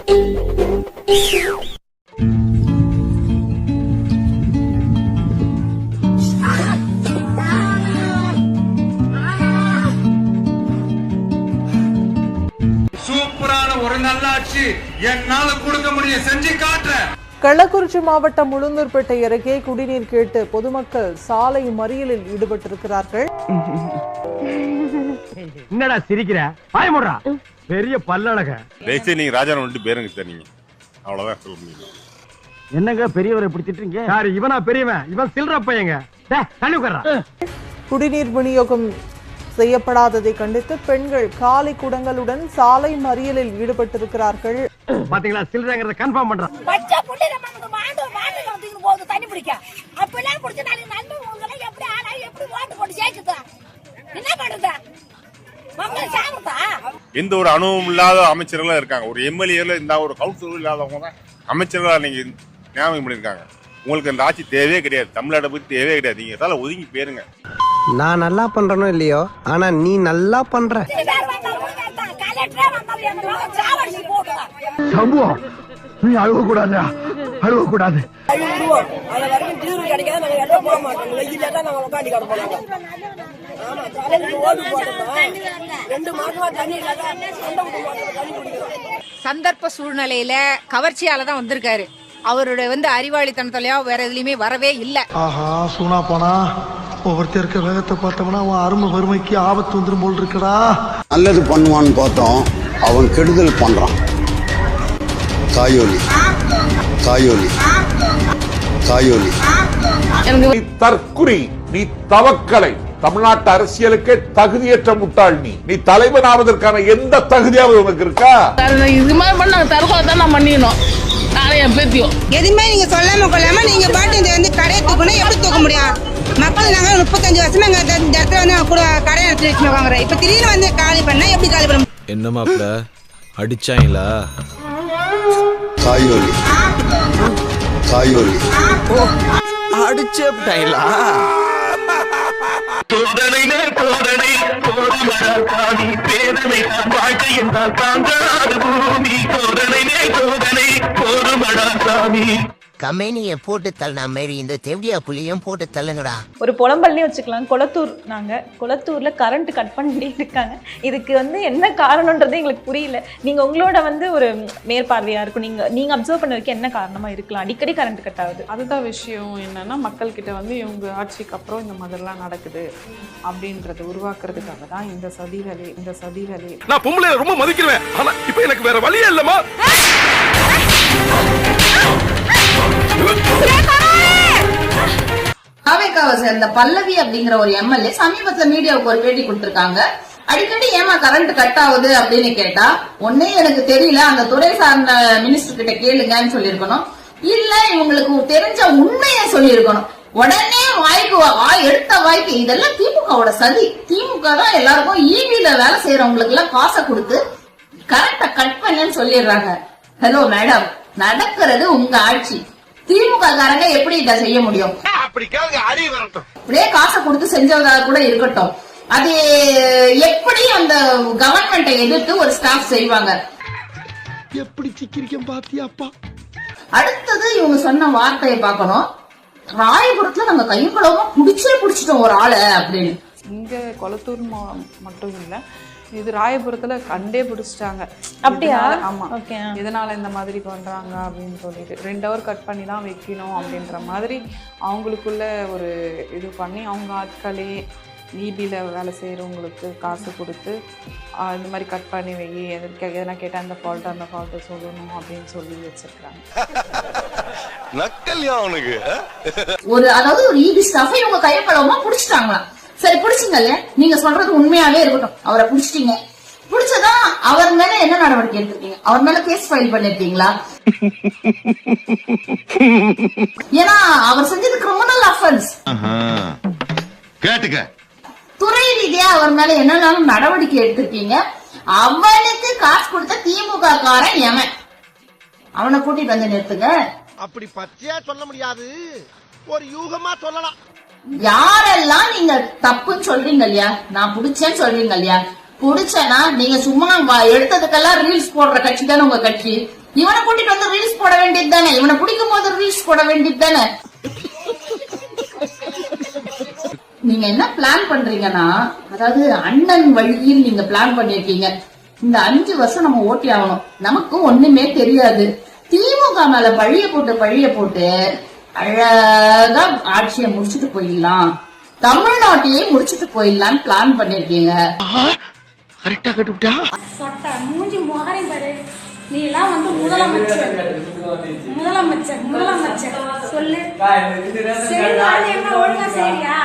சூப்பரான ஒரு நல்லாட்சி என்னால கொடுக்க முடியும், செஞ்சு காட்டுறேன். கள்ளக்குறிச்சி மாவட்டம் உளுந்தூர்பேட்டை அருகே குடிநீர் கேட்டு பொதுமக்கள் சாலை மறியலில் ஈடுபட்டிருக்கிறார்கள். என்னடா சிரிக்கிற? பயமுறா பெரிய பல்லழக. நீங்க ராஜா வந்துட்டு பேருங்க சார், நீங்க அவ்வளவுதான் சொல்ல முடியும். என்னங்க பெரியவரை பிடிச்சிட்டீங்க? யாரு இவனா பெரியவன்? இவன் சில்ற பையங்க. தண்ணி உட்கார்றா. குடிநீர் விநியோகம் செய்யப்படாததை கண்டித்து பெண்கள் காலி குடங்களுடன் சாலை மறியலில் ஈடுபட்டிருக்கிறார்கள். பாத்தீங்களா, சில்றங்கறத கன்ஃபார்ம் பண்றான். பச்சை புள்ளி நமக்கு மாண்டு போகுது தண்ணி பிடிக்க. அப்பெல்லாம் குடிச்ச நாளைக்கு நன்மை உங்களுக்கு எப்படி ஆனா எப்படி ஓட்டு போட்டு ஜெயிக்குதா? என்ன பண்றதா? மக்கள் சாகுதா? எந்த ஒரு அனுபவம் இல்லாத அமைச்சர்களா இருக்காங்க. ஒரு எம்எல்ஏல இந்த ஒரு கவுன்சிலர் இல்லாதவங்க தான் அமைச்சர்களா நீங்க ஞாபகம் பண்ணிருக்காங்க. உங்களுக்கு அந்த ஆட்சி தேவையே கிடையாது, தமிழ்நாட்டை பத்தி தேவையே கிடையாது. நீங்க எதால ஒதுங்கி போயிருங்க. நான் நல்லா பண்றனோ இல்லையோ, ஆனா நீ நல்லா பண்ற. நீ அழுவ கூடாது, அழுவ கூடாது. சந்தர்ப்ப சூழ்நிலையில கவர்ச்சியால தான் வந்திருக்காரு. அவருடைய அறிவாளித்தனத்திலயோ வேற எதுலயுமே வரவே இல்ல. ஆஹா, சூனா போனா ஒவ்வொருத்தர் இருக்க வேகத்தை பார்த்தோம்னா அவன் அருமை வறுமைக்கு ஆபத்து வந்துடும் போல் இருக்கடா. நல்லது பண்ணுவான்னு பார்த்தோம், அவன் கெடுதல் பண்றான். தாயோலி தாயோலி தாயோலி. நீ தற்குறி, நீ தவக்கலை. தமிழ்நாட்டு அரசியலுக்கு தகுதியற்ற முட்டாள். நீ தலைவன் ஆவதற்கான எந்த தகுதியாவது உனக்கு இருக்கா? இது மாதிரி பண்ண தற்கொலை தான் பண்ணிடணும். எதுவுமே நீங்க சொல்லாம கொள்ளாம நீங்க பாட்டு இந்த கடையை தூக்கணும். எப்படி தூக்க முடியும்? மக்கள் நாங்க 35 வருஷமா இந்த இடத்துல கூட கடை எடுத்து வச்சுருக்காங்க. இப்ப திடீர்னு காலி பண்ணா எப்படி காலி பண்ண? என்ன மாப்பிள்ள அடிச்சாங்களா? தாயோலி தாயோலி அடிச்சேப்டாயிலா? சோதனை சோதனை சாமி பேதனை வாழ்க்கை என்றால் தாங்காது பூமி. சோதனை சோதனை போதுமடா சாமி. கம்பெனிய போட்டு தள்ளனா மாரி இந்த தெவ்டியா புள்ளியும் போட்டு தள்ளுங்கடா. ஒரு புலம்பல்னே வச்சுக்கலாம். குளத்தூர், நாங்க குளத்தூர்ல கரண்ட் கட் பண்ணிட்டே இருக்காங்க. இதுக்கு என்ன காரணம்ன்றது எங்களுக்கு புரியல. நீங்க உங்களோட ஒரு மேற்பார்வையா இருக்கும், நீங்க அப்சர்வ் பண்ண வரைக்கும் என்ன காரணமா இருக்கலாம்? அடிக்கடி கரண்ட் கட் ஆகுது. அதுதான் விஷயம். என்னன்னா மக்கள் கிட்ட இவங்க ஆட்சிக்கு அப்புறம் இந்த மாதிரிலாம் நடக்குது அப்படின்றத உருவாக்குறதுக்காக தான் இந்த சதி வேலை. நான் பொம்பளை ரொம்ப மதிக்கிறேன், ஆனா இப்ப எனக்கு வேற வழியே இல்லமா. அவைக்காவை சேர்ந்த பல்லவி அப்படிங்கிற ஒரு எம்எல்ஏ சமீபத்துல மீடியாவுக்கு ஒரு பேட்டி கொடுத்திருக்காங்க. அடிக்கடி ஏமா கரண்ட் கட் ஆகுது அப்படின்னு கேட்டா, ஒன்னே எனக்கு தெரியல, அந்த துறை சார்ந்த மினிஸ்டர் கிட்ட கேளுங்கன்னு சொல்லிருக்கணும். இல்ல இவங்களுக்கு தெரிஞ்ச உண்மையை சொல்லிருக்கணும். உடனே எடுத்த வாய்க்கு இதெல்லாம் திமுகவோட சதி. திமுக தான் எல்லாருக்கும் ஈவில வேலை செய்யறவங்களுக்கு எல்லாம் காசை கொடுத்து கரண்ட கட் பண்ணுன்னு சொல்லிடுறாங்க. ஹலோ மேடம், நடக்கிறது உங்க ஆட்சி. திமுக காரங்க எப்படி இதை செய்ய முடியும்? அப்படியே காசை கொடுத்து செஞ்சதாக கூட இருக்கட்டும், அது எப்படி அந்த கவர்மெண்ட்டை எதிர்த்து ஒரு ஸ்டாஃப் செய்வாங்க? எப்படி சிக்கிரிக்கம் பாத்தியாப்பா. அடுத்தது இவங்க சொன்ன வார்த்தையை பார்க்கணும். ராயபுரத்துல நாங்க கையும் களவுமா புடிச்சிட்டோம் ஒரு ஆளை அப்படின்னு. இங்க கொளத்தூர் மட்டும் இல்ல, இது ராயபுரத்துல கண்டே பிடிச்சிட்டாங்க. அப்படியா? ஆமா. இதனால இந்த மாதிரி பண்றாங்க அப்படின்னு சொல்லிட்டு 2 ஹவர் கட் பண்ணி தான் வைக்கணும் அப்படின்ற மாதிரி அவங்களுக்குள்ள ஒரு இது பண்ணி அவங்க ஆட்களே ஈபியில வேலை செய்யறவங்களுக்கு காசு கொடுத்து இந்த மாதிரி கட் பண்ணி வை, எதனா கேட்டா அந்த ஃபால்ட்டை சொல்லணும் அப்படின்னு சொல்லி வச்சிருக்காங்க. அதாவது ஒரு ஈபி ஸ்டாஃபை இவங்க கையப்பழமா புடிச்சிட்டாங்களா? சரி, புடிச்சிங்கல்ல, நீங்க சொல்றது உண்மையாவே இருக்கட்டும், அவரை புடிச்சிட்டீங்க. புடிச்சதா அவர் மேல என்ன நடவடிக்கை எடுத்திருக்கீங்க? அவர் மேல கேஸ் ஃபைல் பண்ணிருக்கீங்களா? ஏன்னா அவர் செஞ்சது கிரிமினல் அஃபென்ஸ். கேட்டுக்க. துறை ரீதியா அவர் மேல என்னன்னாலும் நடவடிக்கை எடுத்திருக்கீங்க. அவனுக்கு காசு கொடுத்த திமுக காரன் எவன்? அவனை கூட்டிட்டு வந்து நிறுத்துங்க. அப்படி பச்சையா சொல்ல முடியாது, ஒரு யூகமா சொல்லலாம். யாரெல்லாம் நீங்க தப்புன்னு சொல்றீங்க இல்லையா, நான் புடிச்சேன்னு சொல்றீங்க இல்லையா, புடிச்சேன்னா நீங்க சும்மா எடுத்ததுக்கெல்லாம் ரீல்ஸ் போடுற கட்சி தானே உங்க கட்சி. இவனை கூட்டிட்டு வந்து ரீல்ஸ் போட வேண்டியது தானே, இவனை பிடிக்கும் போது ரீல்ஸ் போட வேண்டியது தானே. நீங்க என்ன பிளான் பண்றீங்கன்னா, அதாவது அண்ணன் வழியில் நீங்க பிளான் பண்ணிருக்கீங்க. இந்த 5 வருஷம் நம்ம ஓட்டி ஆகணும், நமக்கு ஒண்ணுமே தெரியாது. திமுக மேல பழிய போட்டு அழகா ஆட்சியை முடிச்சுட்டு போயிடலாம், தமிழ்நாட்டையே முடிச்சுட்டு போயிடலான்னு பிளான் பண்ணிருக்கீங்க. கரெக்டா கட்டுவிட்டா மூஞ்சி முகரை பாரு, நீ எல்லாம் வந்து முதலமைச்சர் சொல்லு. ஒழுங்கா சரியா?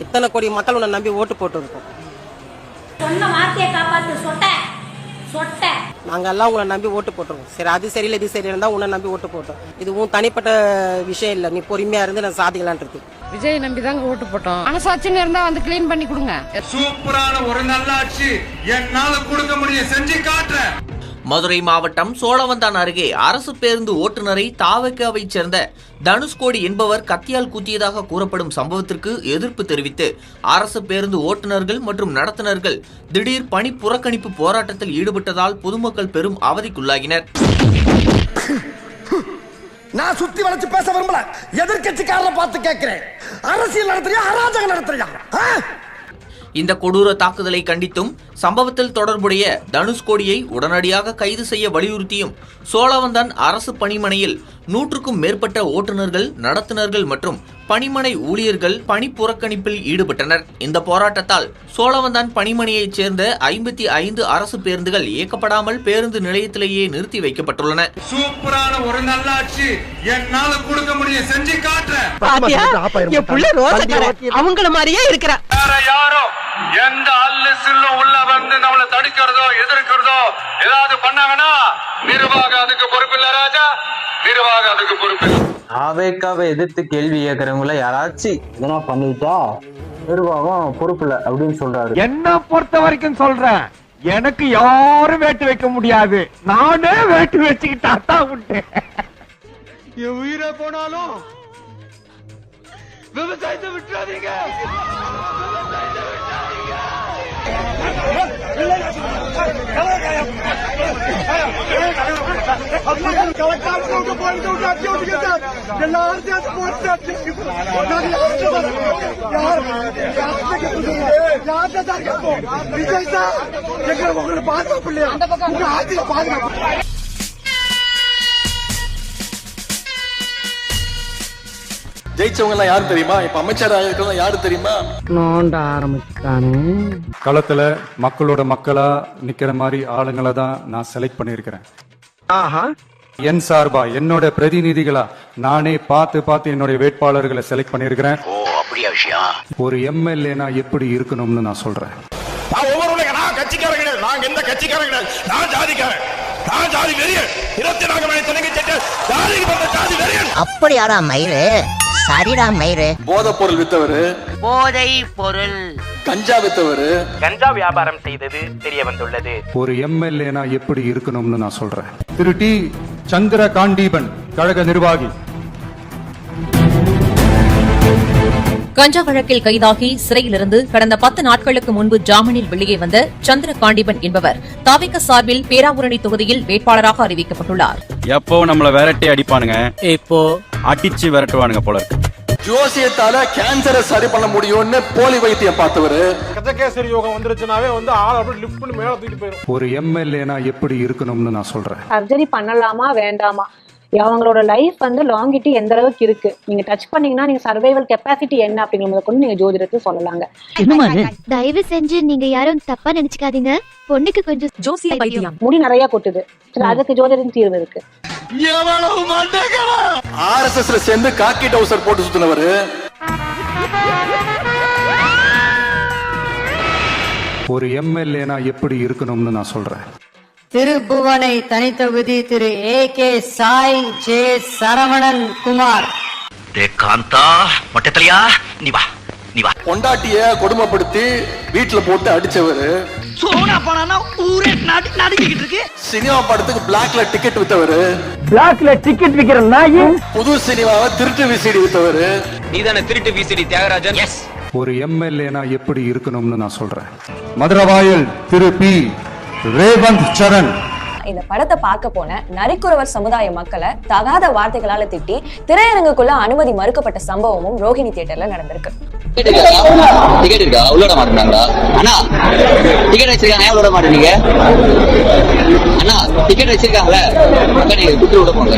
இத்தனை கோடி மக்கள் உன்னை நம்பி ஓட்டு போட்டு இருக்கோம். சொன்ன வார்த்தையை காப்பாத்து. சொட்ட நாங்க எல்லாம் உங்களை நம்பி ஓட்டு போட்டுருக்கோம். சரி, அது சரியில்லை இது சரியில்லை உன்னை நம்பி ஓட்டு போட்டோம். இது உன் தனிப்பட்ட விஷயம் இல்ல, நீ பொறுமையா இருந்து நான் சாதிக்கலான் இருக்கு. விஜய் நம்பி தாங்க ஓட்டு போட்டோம். மனசாட்சின்னு இருந்தா வந்து கிளீன் பண்ணி கொடுங்க. சூப்பரான ஒரு நல்லாட்சி என்னால கொடுக்க முடியும், செஞ்சு காட்டுறேன். மதுரை மாவட்டம் சோழவந்தான் அருகே அரசு பேருந்து ஓட்டுநரை தாவகவை சேர்ந்த தனுஷ்கோடி என்பவர் கத்தியால் குத்தியதாக கூறப்படும் சம்பவத்திற்கு எதிர்ப்பு தெரிவித்து அரசு பேருந்து ஓட்டுநர்கள் மற்றும் நடத்துனர்கள் திடீர் பணி புறக்கணிப்பு போராட்டத்தில் ஈடுபட்டதால் பொதுமக்கள் பெரும் அவதிக்குள்ளாகினர். நான் சுத்தி வளைச்சு பேச விரும்பல, எதிர்கட்சிக்காரரை பார்த்து கேட்கிறேன், அரசியல் நடத்துறியா அராஜகம் நடத்துறியா? இந்த கொடூர தாக்குதலை கண்டித்தும் சம்பவத்தில் தொடர்புடைய தனுஷ்கோடியை உடனடியாக கைது செய்ய வலியுறுத்தியும் சோழவந்தான் அரசு பணிமனையில் 100க்கும் மேற்பட்ட ஓட்டுநர்கள், நடத்துனர்கள் மற்றும் பணிமனை ஊழியர்கள் பணி புறக்கணிப்பில் ஈடுபட்டனர். இந்த போராட்டத்தால் சோழவந்தான் பணிமனையைச் சேர்ந்த 55 அரசு பேருந்துகள் இயக்கப்படாமல் பேருந்து நிலையத்திலேயே நிறுத்தி வைக்கப்பட்டுள்ளன. சூப்பரான ஒரு நல்லாட்சி என்னால கொடுக்க முடியும், செஞ்சு காட்டுறேன். அவங்கள மாதிரியே இருக்கிற வேற யாரோ எந்த அல்லு சில்லும் உள்ள வந்து நம்மளை தடுக்கிறதோ எதிர்க்கிறதோ ஏதாவது பண்ணாங்கன்னா நிர்வாகம் அதுக்கு பொறுப்பு இல்ல ராஜா, நிர்வாகம் அதுக்கு பொறுப்பு. ஆவேக்காவை எதிர்த்து கேள்வி கேட்கறவங்கள யாராச்சும் இதெல்லாம் பண்ணிட்டா நிர்வாகம் பொறுப்பு இல்ல அப்படின்னு சொல்றாரு. என்ன பொறுத்த வரைக்கும் சொல்றேன், எனக்கு யாரும் வேட்டு வைக்க முடியாது, நானே வேட்டு வச்சுக்கிட்டா தான் உண்டு. என் உயிரை போனாலும் விவசாயத்தை விட்டுறாதீங்க. ஜெயிச்சவங்க எல்லாம் யாரு தெரியுமா? இப்ப அமைச்சராக இருக்கிறவங்க யாரு தெரியுமா? நோண்ட ஆரம்பிச்சானே. களத்துல மக்களோட மக்களா நிக்கிற மாதிரி ஆளுங்களை தான் நான் செலக்ட் பண்ணிருக்கிறேன். என் சார்பா என்னோட பிரதிநிதிகளா நானே பார்த்து என்னுடைய வேட்பாளர்களை செலக்ட் பண்ணிருக்கிறேன். ஒரு எம்எல்ஏனா எப்படி இருக்கணும்னு நான் சொல்றேன். நான் கட்சிக்காரன் கிடையாது, நான் எந்த கட்சிக்காரன் கிடையாது, நான் ஜாதிக்காரன், நான் ஜாதி வெறியன். 24 மணி அப்படியாடா மயிறு? சரிடா மயிறு. போதை பொருள் வித்தவரு, போதை பொருள் கஞ்சா வித்தவரு, கஞ்சா வியாபாரம் செய்தது தெரிய வந்துள்ளது. ஒரு எம்எல்ஏனா எப்படி இருக்கணும்னு நான் சொல்றேன். திரு டி சந்திர காண்டீபன் கழக நிர்வாகி கஞ்சா வழக்கில் கைதாகி சிறையிலிருந்து கடந்த 10 நாட்களுக்கு முன்பு ஜாமீனில் வெளியே வந்த சந்திர காண்டீபன் என்பவர் தாவேகா சார்பில் பேராவூரணி தொகுதியில் வேட்பாளராக அறிவிக்கப்பட்டுள்ளார். எப்போ நம்மள விரட்டி அடிப்பானுங்க, இப்போ அடிச்சு விரட்டுவானுங்க போல இருக்கு. ஜோசியத்தால கேன்சரை சரி பண்ண முடியும்னு போலி வைத்தியம் பார்த்தவரு. கஜகேசரி யோகம் வந்துருச்சுனாவே ஆள் அப்படியே லிஃப்ட் பண்ணி மேல தூக்கிட்டு போயிடும். ஒரு எம்எல்ஏனா எப்படி இருக்கணும்னு நான் சொல்றேன். சர்ஜரி பண்ணலாமா வேண்டாமா, அவங்களோட லைஃப் வந்து லாங்கிட்டி எந்த அளவுக்கு இருக்கு, நீங்க டச் பண்ணீங்கன்னா நீங்க சர்வைவல் கெப்பாசிட்டி என்ன அப்படிங்கறத கொண்டு நீங்க ஜோதிடத்தை சொல்லலாங்க. தயவு செஞ்சு நீங்க யாரும் தப்பா நினைச்சுக்காதீங்க, பொண்ணுக்கு கொஞ்சம் ஜோசிய வைத்தியம். முடி நிறைய கொட்டுது, அதுக்கு ஜோதிடம் தீர்வு இருக்கு. ஆர்எஸ்எஸ்ல சேர்ந்து காக்கி டவுசர் போட்டு சுத்தினவரு. ஒரு எம்எல்ஏனா எப்படி இருக்கணும்னு நான் சொல்றேன். திருப்புவனை தனித்தொகுதி திரு AK சாய் ஜே சரவணன் குமார். காந்தா மொட்டத்தலையா, நீ வா நீ வா. பொண்டாட்டிய கொடுமைப்படுத்தி வீட்டுல போட்டு அடிச்சவரு. சோனா போனா ஊரே நடுக்கிட்டு இருக்கு. சினிமா படத்துக்கு பிளாக்ல டிக்கெட் வித்தவரு. பிளாக்ல டிக்கெட் விக்கிற நாய். புது சினிமாவை திருட்டு விசிடி வித்தவரு. நீதானே திருட்டு விசிடி தியாகராஜன்? எஸ். ஒரு எம்எல்ஏனா எப்படி இருக்கணும்னு நான் சொல்றேன். மதுரவாயல் திரு பி. ரேவந்த் சரண். இந்த படத்தை பார்க்க போன நரிக்குறவர் சமுதாய மக்களை தகாத வார்த்தைகளால திட்டி திரையரங்குக்குள்ள அனுமதி மறுக்கப்பட்ட சம்பவமும் ரோஹிணி தியேட்டர்ல நடந்திருக்கு. டிக்கெட் இருக்கா? உள்ளோட மாட்டேங்கிறாங்களா? அண்ணா டிக்கெட் வச்சிருக்காங்க, ஏன் உள்ளோட மாட்டேங்க? அண்ணா டிக்கெட் வச்சிருக்காங்களே, அக்கா நீங்க குடுத்து விட போங்க.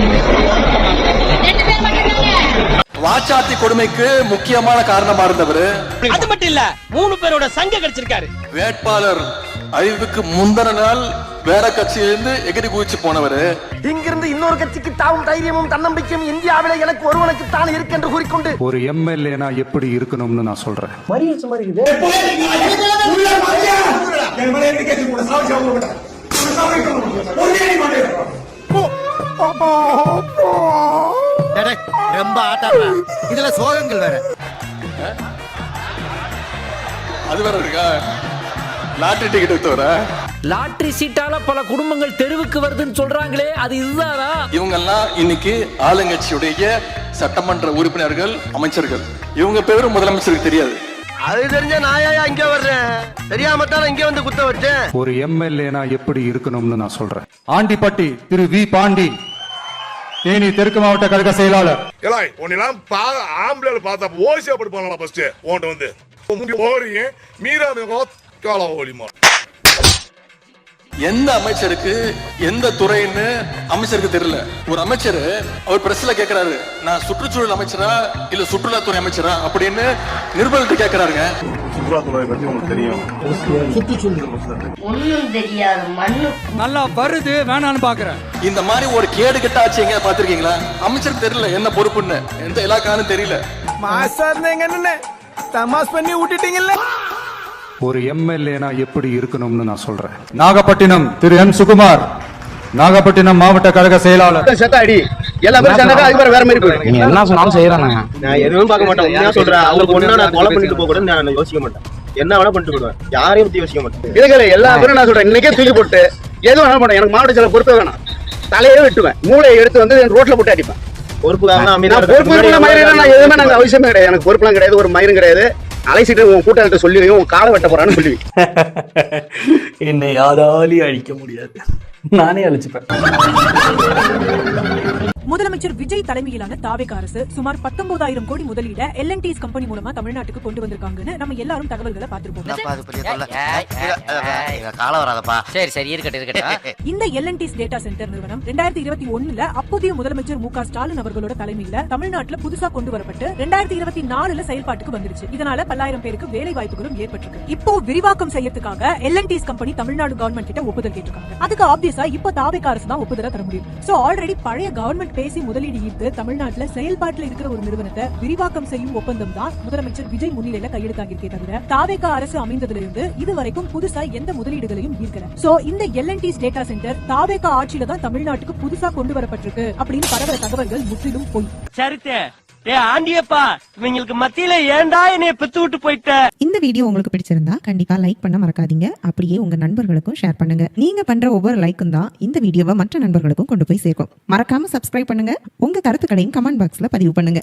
வாச்சாத்தி கொடுமைக்கு முக்கியமான காரணமா இருந்தவர். அது மட்டும் இல்ல, 3 பேரோட சங்க கிடைச்சிருக்காரு. வேட்பாளர் அறிவுக்கு முந்தின நாள் வேற கட்சியிலிருந்து எகிரி குதிச்சு போனவர். இங்கிருந்து இன்னொரு கட்சிக்கு தாவும் தைரியமும் தன்னம்பிக்கையும் இந்தியாவில எனக்கு ஒருவனுக்கு தான் இருக்கு என்று கூறிக்கொண்டு ஒரு எம்எல்ஏனா எப்படி இருக்கணும்னு நான் சொல்றேன். ரொம்ப ஆட்டாடுற, இதுல சோகங்கள் வேற. அது வேற இருக்கா? லாட்டரி டிக்கெட் வித்தவர லாட்டரி சீட்டால பல குடும்பங்கள் தெருவுக்கு வருதுன்னு சொல்றாங்களே, அது இதுதானா? இவங்க எல்லாம் இன்னைக்கு ஆளுங்கட்சியுடைய சட்டமன்ற உறுப்பினர்கள், அமைச்சர்கள். இவங்க பேரும் முதலமைச்சருக்கு தெரியாது. அது தெரிஞ்ச நாயா இங்க வர்றேன், தெரியாம தான் இங்க வந்து குத்த வச்சேன். ஒரு எம்எல்ஏனா எப்படி இருக்கணும்னு நான் சொல்றேன். ஆண்டிப்பட்டி திரு வி. பாண்டி, தேனி தெற்கு மாவட்ட கழக செயலாளர். ஆம்பளை பார்த்தா ஓசியா படி பண்ணலாம். ஃபர்ஸ்ட் உன்கிட்ட வந்து மீரா எந்த அமைச்சருக்கு எந்த துறைன்னு அமைச்சருக்கு தெரியல. ஒரு அமைச்சர் அவர் பிரஸ்ல கேக்குறாரு, நான் சுற்றுச்சூழல் அமைச்சரா இல்ல சுற்றுலாத்துறை அமைச்சரா அப்படின்னு நிருபர்கிட்ட கேக்குறாருங்க. சுற்றுலாத்துறை பத்தி உங்களுக்கு தெரியும்? ஒண்ணும் தெரியாது, மண்ணு நல்லா வருது வேணான்னு பாக்குறேன். இந்த மாதிரி ஒரு கேடு கெட்ட ஆட்சி எங்க பாத்திருக்கீங்களா? அமைச்சருக்கு தெரியல என்ன பொறுப்புன்னு, எந்த இலாக்கான்னு தெரியல. மாசா இருந்தீங்க என்ன தமாஸ் பண்ணி விட்டுட்டீங்கல்ல. ஒரு எம்எல்ஏனா எப்படி இருக்கணும்னு நான் சொல்றேன். நாகப்பட்டினம் திரு என். சுகுமார், நாகப்பட்டினம் மாவட்ட கழக செயலாளர். எல்லா பேரும் சண்டை அது வேற மாதிரி போயிடும். நீங்க என்ன சொன்னாலும் செய்யறாங்க, நான் எதுவும் பார்க்க மாட்டேன். என்ன சொல்றேன், அவங்க பொண்ணா நான் கொலை பண்ணிட்டு போக கூட நான் யோசிக்க மாட்டேன். என்ன வேணா பண்ணிட்டு போடுவேன், யாரையும் பத்தி யோசிக்க மாட்டேன். இதுல எல்லா பேரும் நான் சொல்றேன், இன்னைக்கே தூக்கி போட்டு எதுவும் வேணா பண்ணேன். எனக்கு மாவட்ட செயலர் பொறுப்பே வேணாம், தலையே வெட்டுவேன், மூளையை எடுத்து வந்து ரோட்ல போட்டு அடிப்பேன். பொறுப்புக்காக எதுவுமே நாங்க அவசியமே கிடையாது. எனக்கு பொறுப்புலாம் கிடையாது, ஒரு மயிரும் கிடையாது. அலைசிட்டு உன் கூட்டாளிட்ட சொல்லுவீங்க, உன் காலை வெட்ட போறான்னு சொல்லுவீங்க. என்னை யாராலையும் அழிக்க முடியாது, நானே அழிச்சுப்பேன். முதலமைச்சர் விஜய் தலைமையிலான தாவேக அரசு சுமார் 19,000 கோடி முதலீட L&T's கம்பெனி மூலமா தமிழ்நாட்டுக்கு கொண்டு வந்திருக்காங்கன்னு நம்ம எல்லாரும் தகவல்களை பார்த்திருப்போம். இந்த L&T's டேட்டா சென்டர் நிறுவனம் 2021 அப்போதைய முதலமைச்சர் மு.க. ஸ்டாலின் அவர்களோட தலைமையில தமிழ்நாட்டுல புதுசா கொண்டு வரப்பட்டு 2024 செயல்பாட்டுக்கு வந்துருச்சு. இதனால பல்லாயிரம் பேருக்கு வேலை வாய்ப்புகளும் ஏற்பட்டிருக்கு. இப்போ விரிவாக்கம் செய்யறதுக்காக L&T's கம்பெனி தமிழ்நாடு கவர்மெண்ட் கிட்ட ஒப்புதல் கேட்டிருக்காங்க. அதுக்கு ஆப்வியஸா இப்போ தாவேக அரசு தான் ஒப்புதலை தர முடியும். சோ ஆல்ரெடி பழைய கவர்மெண்ட் பேசி முதலீடு ஈர்த்து தமிழ்நாட்டுல செயல்பாட்டில் இருக்கிற ஒரு நிறுவனத்தை விரிவாக்கம் செய்யும் ஒப்பந்தம் தான் முதலமைச்சர் விஜய் முன்னிலையில கையெழுத்தாகிருக்கே தவிர தாவேக அரசு அமைந்ததிலிருந்து இதுவரைக்கும் புதுசா எந்த முதலீடுகளையும் ஈர்க்கல. சோ இந்த L&T's டேட்டா சென்டர் தாவேக ஆட்சியில தான் தமிழ்நாட்டுக்கு புதுசா கொண்டு வரப்பட்டிருக்கு அப்படின்னு பரவ தகவல்கள் முற்றிலும் பொய். சரித்தே ஆண்டியப்பா, இவங்களுக்கு மத்தியில ஏண்டா என்னைய பெத்து விட்டு போயிட்ட. இந்த வீடியோ உங்களுக்கு பிடிச்சிருந்தா கண்டிப்பா லைக் பண்ண மறக்காதீங்க. அப்படியே உங்க நண்பர்களுக்கும் ஷேர் பண்ணுங்க. நீங்க பண்ற ஒவ்வொரு லைக்கும் தான் இந்த வீடியோவை மற்ற நண்பர்களுக்கும் கொண்டு போய் சேர்க்கும். மறக்காம சப்ஸ்கிரைப் பண்ணுங்க. உங்க கருத்துக்களையும் கமெண்ட் பாக்ஸ்ல பதிவு பண்ணுங்க.